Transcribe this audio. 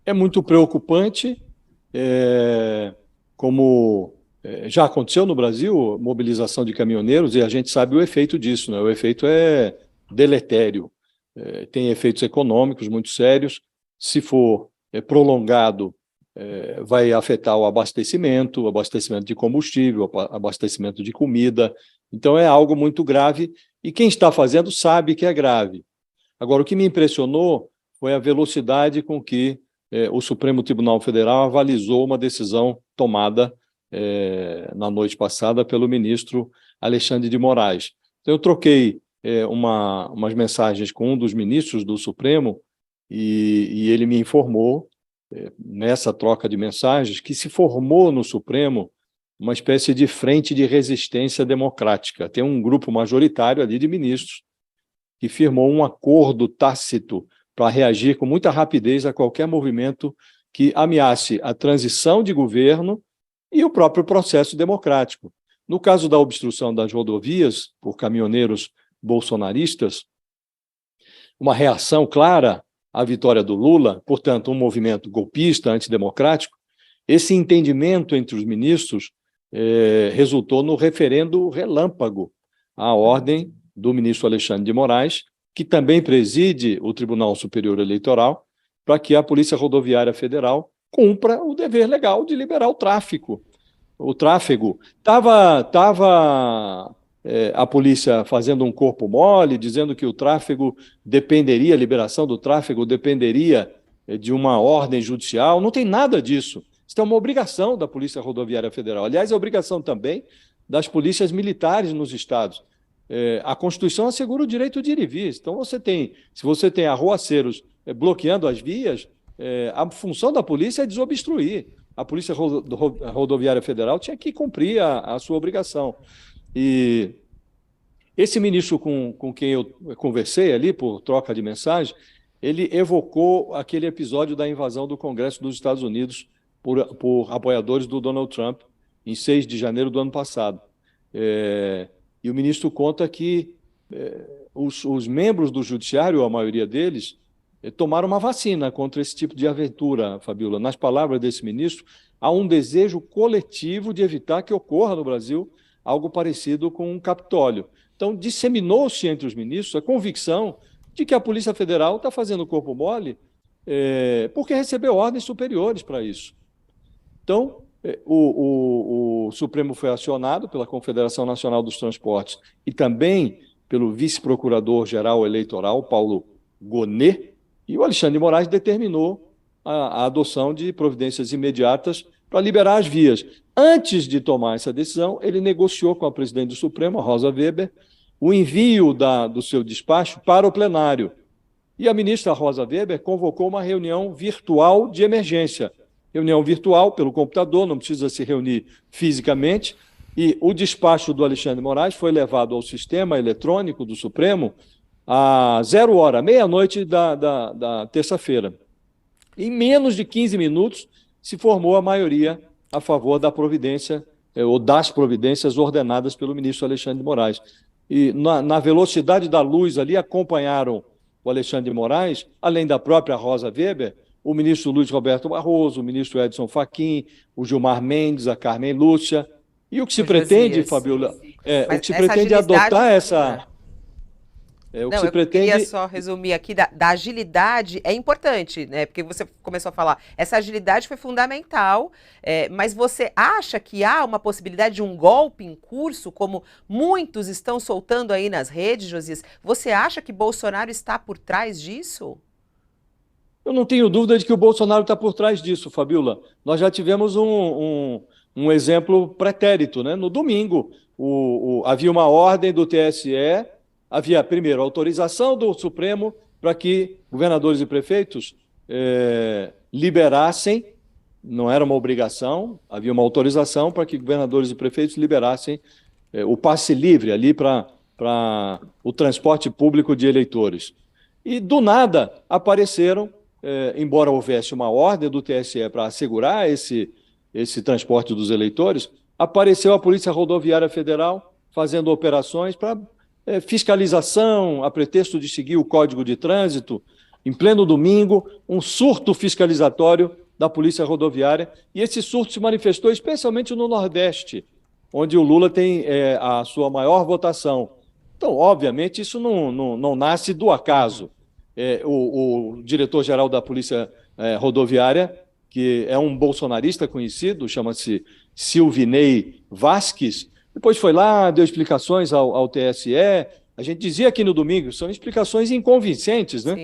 É muito preocupante, como já aconteceu no Brasil, mobilização de caminhoneiros, e a gente sabe o efeito disso, né? O efeito é deletério, tem efeitos econômicos muito sérios. Se for prolongado, vai afetar o abastecimento de combustível, abastecimento de comida. Então, é algo muito grave, e quem está fazendo sabe que é grave. Agora, o que me impressionou foi a velocidade com que o Supremo Tribunal Federal avalizou uma decisão tomada na noite passada pelo ministro Alexandre de Moraes. Então, eu troquei umas mensagens com um dos ministros do Supremo e ele me informou, nessa troca de mensagens, que se formou no Supremo uma espécie de frente de resistência democrática. Tem um grupo majoritário ali de ministros que firmou um acordo tácito para reagir com muita rapidez a qualquer movimento que ameace a transição de governo e o próprio processo democrático. No caso da obstrução das rodovias por caminhoneiros bolsonaristas, uma reação clara à vitória do Lula, portanto, um movimento golpista, antidemocrático, esse entendimento entre os ministros resultou no referendo relâmpago à ordem do ministro Alexandre de Moraes, que também preside o Tribunal Superior Eleitoral, para que a Polícia Rodoviária Federal cumpra o dever legal de liberar o tráfego. Estava a polícia fazendo um corpo mole, dizendo que o tráfego dependeria, a liberação do tráfego dependeria de uma ordem judicial. Não tem nada disso. Isso é uma obrigação da Polícia Rodoviária Federal. Aliás, é obrigação também das polícias militares nos estados. A Constituição assegura o direito de ir e vir. Então, se você tem arruaceiros bloqueando as vias, a função da polícia é desobstruir. A Polícia Rodoviária Federal tinha que cumprir a sua obrigação. E esse ministro com quem eu conversei ali, por troca de mensagem, ele evocou aquele episódio da invasão do Congresso dos Estados Unidos por apoiadores do Donald Trump, em 6 de janeiro do ano passado. E o ministro conta que os membros do judiciário, a maioria deles, tomaram uma vacina contra esse tipo de aventura, Fabíola. Nas palavras desse ministro, há um desejo coletivo de evitar que ocorra no Brasil algo parecido com um Capitólio. Então, disseminou-se entre os ministros a convicção de que a Polícia Federal está fazendo corpo mole porque recebeu ordens superiores para isso. Então, o Supremo foi acionado pela Confederação Nacional dos Transportes e também pelo vice-procurador-geral eleitoral, Paulo Gonet, e o Alexandre de Moraes determinou a adoção de providências imediatas para liberar as vias. Antes de tomar essa decisão, ele negociou com a presidente do Supremo, a Rosa Weber, o envio do seu despacho para o plenário. E a ministra Rosa Weber convocou uma reunião virtual de emergência. Reunião virtual pelo computador, não precisa se reunir fisicamente, e o despacho do Alexandre de Moraes foi levado ao sistema eletrônico do Supremo a 00h, meia-noite da terça-feira. Em menos de 15 minutos, se formou a maioria a favor da providência, ou das providências ordenadas pelo ministro Alexandre de Moraes. E na velocidade da luz ali acompanharam o Alexandre de Moraes, além da própria Rosa Weber, o ministro Luiz Roberto Barroso, o ministro Edson Fachin, o Gilmar Mendes, a Carmen Lúcia. E o que se pretende, Fabíola, o que se pretende é adotar essa... Não, eu queria só resumir aqui, da agilidade é importante, né? Porque você começou a falar, essa agilidade foi fundamental, mas você acha que há uma possibilidade de um golpe em curso, como muitos estão soltando aí nas redes, Josias? Você acha que Bolsonaro está por trás disso? Eu não tenho dúvida de que o Bolsonaro está por trás disso, Fabíola. Nós já tivemos um exemplo pretérito, né? No domingo, havia uma ordem do TSE. Havia, primeiro, autorização do Supremo para que governadores e prefeitos liberassem, não era uma obrigação, havia uma autorização para que governadores e prefeitos liberassem o passe livre ali para o transporte público de eleitores. E, do nada, apareceram, embora houvesse uma ordem do TSE para assegurar esse transporte dos eleitores, apareceu a Polícia Rodoviária Federal fazendo operações para fiscalização, a pretexto de seguir o Código de Trânsito. em pleno domingo, um surto fiscalizatório da Polícia Rodoviária, e esse surto se manifestou especialmente no Nordeste, onde o Lula tem a sua maior votação. Então, obviamente, isso não nasce do acaso. O diretor-geral da Polícia Rodoviária, que é um bolsonarista conhecido, chama-se Silvinei Vasques, depois foi lá, deu explicações ao TSE. A gente dizia aqui no domingo, são explicações inconvincentes, né? Sim.